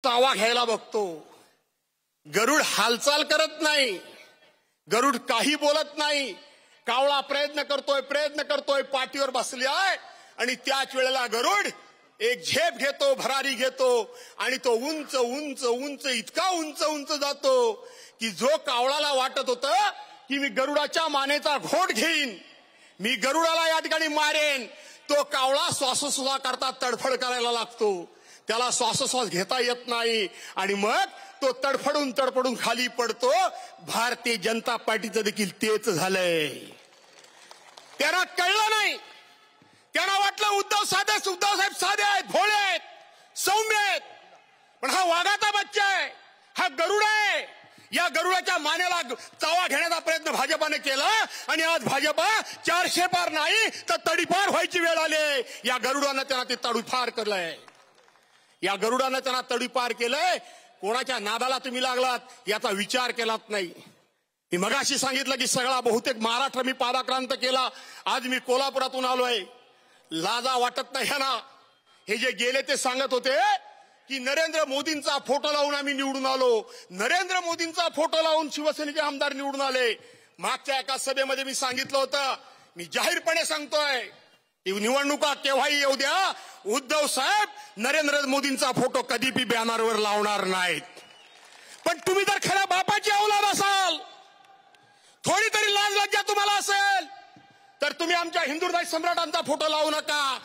तावा घ्यायला बघतो। गरुड हालचाल करत नाही, गरुड काही बोलत नाही। कावळा प्रयत्न करतोय, पाठीवर बसले आहे आणि त्याच वेळेला गरुड एक झेप घेतो, भरारी घेतो आणि तो उंच उंच उंच इतका उंच उंच जातो की जो कावळाला वाटत होतं की मी गरुडाच्या मानेचा घोट घेईन, मी गरुडाला या ठिकाणी मारेन, तो कावळा श्वासोश्वास करता तडफड करायला लागतो। त्याला श्वासोश्वास घेता येत नाही आणि मग तो तडफडून खाली पडतो। भारतीय जनता पार्टीचं देखील तेच झालंय। त्यांना कळलं नाही, त्यांना वाटलं उद्धव साहेब साधे आहेत, भोळे आहेत, सौम्य आहेत, पण हा वाघाचा बच्चा आहे, हा गरुड आहे। या गरुडाच्या मानेला चावा घेण्याचा प्रयत्न भाजपाने केला आणि आज भाजपा 400 पार नाही तर तडीपार व्हायची वेळ आली। या गरुडानं त्यांना ते तडीपार केलंय, या गरुडानं त्यांना तडीपार केलंय। कोणाच्या नादाला तुम्ही लागलात याचा विचार केलात नाही। मी मगाशी सांगितलं की सगळा बहुतेक महाराष्ट्र मी पादाक्रांत केला। आज मी कोल्हापुरातून आलोय, लाजा वाटत नाही ना। हे जे गेले ते सांगत होते की नरेंद्र मोदींचा फोटो लावून आम्ही निवडून आलो, नरेंद्र मोदींचा फोटो लावून शिवसेनेचे आमदार निवडून आले। मागच्या एका सभेमध्ये मी सांगितलं होतं, मी जाहीरपणे सांगतोय की निवडणुका केव्हाही येऊ द्या, उद्धव साहेब नरेंद्र मोदींचा फोटो कधी बी बॅनरवर लावणार नाहीत। पण तुम्ही जर खऱ्या बापाची औलाद असाल, थोडी तरी लाज लज्जा तुम्हाला असेल तर तुम्ही आमच्या हिंदुहृदय सम्राटांचा फोटो लावू नका।